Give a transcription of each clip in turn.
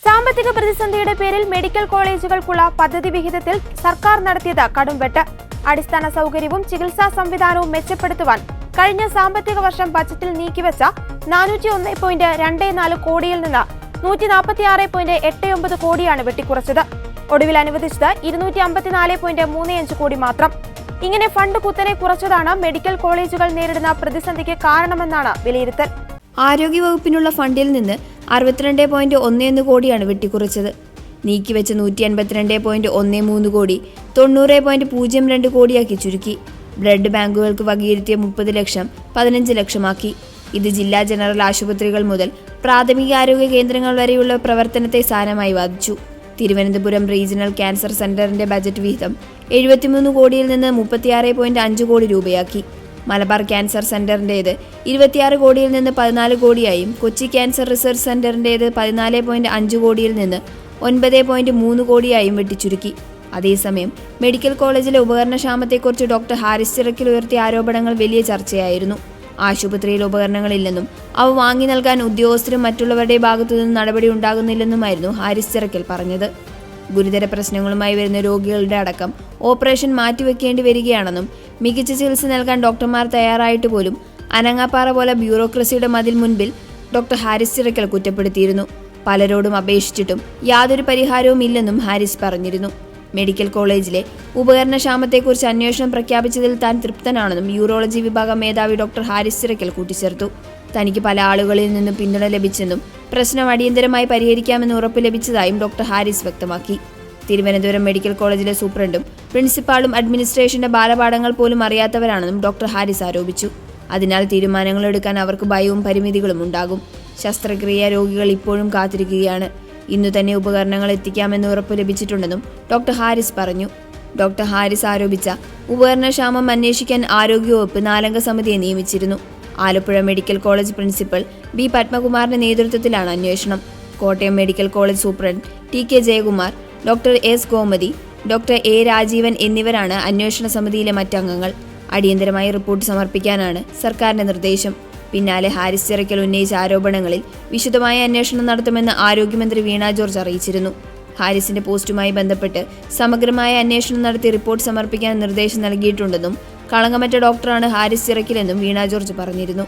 സാമ്പത്തിക പ്രതിസന്ധിയുടെ പേരിൽ മെഡിക്കൽ കോളേജുകൾക്കുള്ള പദ്ധതി വിഹിതത്തിൽ സർക്കാർ നടത്തിയത് കടുംവെട്ട്. അടിസ്ഥാന സൗകര്യവും ചികിത്സാ സംവിധാനവും മെച്ചപ്പെടുത്തുവാൻ കഴിഞ്ഞ സാമ്പത്തിക വർഷം ബജറ്റിൽ നീക്കിവെച്ച 401.24 കോടിയിൽ നിന്ന് 146.89 കോടിയാണ് വെട്ടിക്കുറച്ചത്. ഒടുവിൽ അനുവദിച്ചത് 254.35 കോടി മാത്രം. ഇങ്ങനെ ഫണ്ട് കുത്തനെ കുറച്ചതാണ് മെഡിക്കൽ കോളേജുകൾ നേരിടുന്ന പ്രതിസന്ധിക്ക് കാരണമെന്നാണ് വിലയിരുത്തൽ. ആരോഗ്യവകുപ്പിനുള്ള ഫണ്ടിൽ നിന്ന് 62.11 കോടിയാണ് വെട്ടിക്കുറച്ചത്. നീക്കിവെച്ച 152.13 കോടി 90.02 കോടിയാക്കി ചുരുക്കി. ബ്ലഡ് ബാങ്കുകൾക്ക് വകയിരുത്തിയ 30 ലക്ഷം 15 ലക്ഷമാക്കി. ഇത് ജില്ലാ ജനറൽ ആശുപത്രികൾ മുതൽ പ്രാഥമികാരോഗ്യ കേന്ദ്രങ്ങൾ വരെയുള്ള പ്രവർത്തനത്തെ സാരമായി ബാധിച്ചു. തിരുവനന്തപുരം റീജിയണൽ ക്യാൻസർ സെന്ററിന്റെ ബജറ്റ് വിഹിതം 73 കോടിയിൽ നിന്ന് 36.5 കോടി രൂപയാക്കി. മലബാർ ക്യാൻസർ സെന്ററിന്റേത് 26 കോടിയിൽ നിന്ന് 14 കോടിയായും കൊച്ചി ക്യാൻസർ റിസർച്ച് സെന്ററിന്റേത് 14.5 കോടിയിൽ നിന്ന് 9.3 കോടിയായും വെട്ടിച്ചുരുക്കി. അതേസമയം മെഡിക്കൽ കോളേജിലെ ഉപകരണക്ഷാമത്തെക്കുറിച്ച് ഡോക്ടർ ഹാരിസ് ചിറക്കൽ ഉയർത്തിയ ആരോപണങ്ങൾ വലിയ ചർച്ചയായിരുന്നു. ആശുപത്രിയിൽ ഉപകരണങ്ങളില്ലെന്നും അവ വാങ്ങി നൽകാൻ ഉദ്യോഗസ്ഥരും മറ്റുള്ളവരുടെ ഭാഗത്തുനിന്നും നടപടി ഉണ്ടാകുന്നില്ലെന്നുമായിരുന്നു ഹാരിസ് ചിറക്കൽ പറഞ്ഞത്. ഗുരുതര പ്രശ്നങ്ങളുമായി വരുന്ന രോഗികളുടെ അടക്കം ഓപ്പറേഷൻ മാറ്റിവെക്കേണ്ടി വരികയാണെന്നും മികച്ച ചികിത്സ നൽകാൻ ഡോക്ടർമാർ തയ്യാറായിട്ട് പോലും അനങ്ങാപ്പാറ പോലെ ബ്യൂറോക്രസിയുടെ മതിൽ മുൻപിൽ ഡോക്ടർ ഹാരിസ് ചിറക്കൽ കുറ്റപ്പെടുത്തിയിരുന്നു. പലരോടും അപേക്ഷിച്ചിട്ടും യാതൊരു പരിഹാരവും ഇല്ലെന്നും ഹാരിസ് പറഞ്ഞിരുന്നു. മെഡിക്കൽ കോളേജിലെ ഉപകരണക്ഷാമത്തെക്കുറിച്ച് അന്വേഷണം പ്രഖ്യാപിച്ചതിൽ താൻ തൃപ്തനാണെന്നും യൂറോളജി വിഭാഗം മേധാവി ഡോക്ടർ ഹാരിസ് ചിറക്കൽ കൂട്ടിച്ചേർത്തു. തനിക്ക് പല ആളുകളിൽ നിന്നും പിന്തുണ ലഭിച്ചെന്നും പ്രശ്നം അടിയന്തരമായി പരിഹരിക്കാമെന്ന് ഉറപ്പ് ലഭിച്ചതായും ഡോക്ടർ ഹാരിസ് വ്യക്തമാക്കി. തിരുവനന്തപുരം മെഡിക്കൽ കോളേജിലെ സൂപ്രണ്ടും പ്രിൻസിപ്പാളും അഡ്മിനിസ്ട്രേഷന്റെ ബാലപാഠങ്ങൾ പോലും അറിയാത്തവരാണെന്നും ഡോക്ടർ ഹാരിസ് ആരോപിച്ചു. അതിനാൽ തീരുമാനങ്ങൾ എടുക്കാൻ അവർക്ക് ഭയവും പരിമിതികളും ഉണ്ടാകും. ശസ്ത്രക്രിയ രോഗികൾ ഇപ്പോഴും കാത്തിരിക്കുകയാണ്. ഇന്നു തന്നെ ഉപകരണങ്ങൾ എത്തിക്കാമെന്ന് ഉറപ്പ് ലഭിച്ചിട്ടുണ്ടെന്നും ഡോക്ടർ ഹാരിസ് പറഞ്ഞു. ഡോക്ടർ ഹാരിസ് ആരോപിച്ച ഉപകരണക്ഷാമം അന്വേഷിക്കാൻ ആരോഗ്യവകുപ്പ് 4-അംഗ സമിതിയെ നിയമിച്ചിരുന്നു. Alappuzha medical college principal B പത്മകുമാറിന്റെ നേതൃത്വത്തിലാണ് അന്വേഷണം. Kottayam medical college superintendent TK Jayakumar, doctor S Gomathi, doctor A Rajeevan എന്നിവരാണ് അന്വേഷണ സമിതിയിലെ മറ്റംഗങ്ങൾ. അടിയന്തരമായി റിപ്പോർട്ട് സമർപ്പിക്കാനാണ് സർക്കാരിന്റെ നിർദ്ദേശം. പിന്നാലെ ഹാരിസ് ചിറക്കൽ ഉന്നയിച്ച ആരോപണങ്ങളിൽ വിശദമായ അന്വേഷണം നടത്തുമെന്ന് ആരോഗ്യമന്ത്രി വീണ ജോർജ് അറിയിച്ചിരുന്നു. ഹാരിസിന്റെ പോസ്റ്റുമായി ബന്ധപ്പെട്ട് സമഗ്രമായ അന്വേഷണം നടത്തി റിപ്പോർട്ട് സമർപ്പിക്കാൻ നിർദ്ദേശം നൽകിയിട്ടുണ്ടെന്നും കളങ്കമറ്റ ഡോക്ടറാണ് ഹാരിസ് ചിറക്കലെന്നും വീണ ജോർജ് പറഞ്ഞിരുന്നു.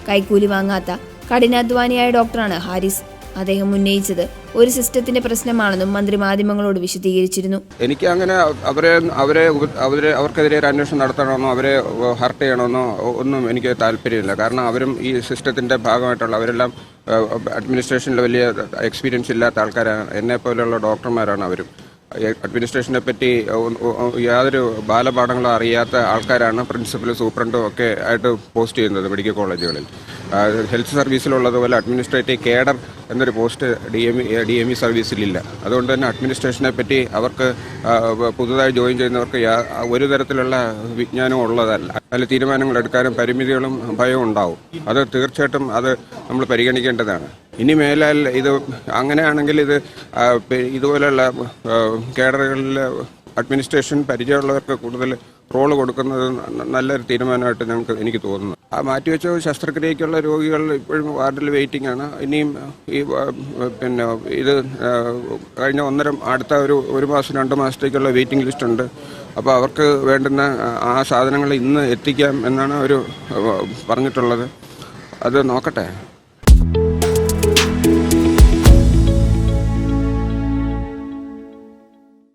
കൈക്കൂലി വാങ്ങാത്ത കഠിനാധ്വാനിയായ ഡോക്ടറാണ് ഹാരിസ്. അദ്ദേഹം ഉന്നയിച്ചത് ഒരു സിസ്റ്റത്തിന്റെ പ്രശ്നമാണെന്നും മന്ത്രി മാധ്യമങ്ങളോട് വിശദീകരിച്ചിരുന്നു. എനിക്ക് അങ്ങനെ അവർക്കെതിരെ ഒരു അന്വേഷണം നടത്തണമെന്നോ അവരെ ഹർട്ട് ചെയ്യണമെന്നോ ഒന്നും എനിക്ക് താല്പര്യമില്ല. കാരണം അവരും ഈ സിസ്റ്റത്തിന്റെ ഭാഗമായിട്ടുള്ള അവരെല്ലാം അഡ്മിനിസ്ട്രേഷനിൽ വലിയ എക്സ്പീരിയൻസ് ഇല്ലാത്ത ആൾക്കാരാണ്. എന്നെപ്പോലെയുള്ള ഡോക്ടർമാരാണ് അവരും. അഡ്മിനിസ്ട്രേഷനെ പറ്റി യാതൊരു ബാലപാഠങ്ങളും അറിയാത്ത ആൾക്കാരാണ് പ്രിൻസിപ്പൽ സൂപ്രണ്ടും ഒക്കെ ആയിട്ട് പോസ്റ്റ് ചെയ്യുന്നത് മെഡിക്കൽ കോളേജുകളിൽ. ഹെൽത്ത് സർവീസിലുള്ളതുപോലെ അഡ്മിനിസ്ട്രേറ്റീവ് കേഡർ എന്നൊരു പോസ്റ്റ് DME സർവീസിലില്ല. അതുകൊണ്ട് തന്നെ അഡ്മിനിസ്ട്രേഷനെ പറ്റി അവർക്ക് പുതുതായി ജോയിൻ ചെയ്യുന്നവർക്ക് ഒരു തരത്തിലുള്ള വിജ്ഞാനവും ഉള്ളതല്ല. അതിൽ തീരുമാനങ്ങൾ എടുക്കാനും പരിമിതികളും ഭയവും ഉണ്ടാവും. അത് തീർച്ചയായിട്ടും അത് നമ്മൾ പരിഗണിക്കേണ്ടതാണ്. ഇനി മേലാൽ ഇത് അങ്ങനെയാണെങ്കിൽ ഇതുപോലെയുള്ള കേഡറുകളിൽ അഡ്മിനിസ്ട്രേഷൻ പരിചയമുള്ളവർക്ക് കൂടുതൽ റോള് കൊടുക്കുന്നത് നല്ലൊരു തീരുമാനമായിട്ട് എനിക്ക് തോന്നുന്നു. ആ മാറ്റിവെച്ച ശസ്ത്രക്രിയയ്ക്കുള്ള രോഗികൾ ഇപ്പോഴും വാർഡിൽ വെയിറ്റിംഗ് ആണ്. ഇനിയും ഈ ഇത് കഴിഞ്ഞ അടുത്ത ഒരു മാസം 2 മാസത്തേക്കുള്ള വെയിറ്റിംഗ് ലിസ്റ്റ് ഉണ്ട്. അപ്പോൾ അവർക്ക് വേണ്ടുന്ന ആ സാധനങ്ങൾ ഇന്ന് എത്തിക്കാം എന്നാണ് അവർ പറഞ്ഞിട്ടുള്ളത്. അത് നോക്കട്ടെ.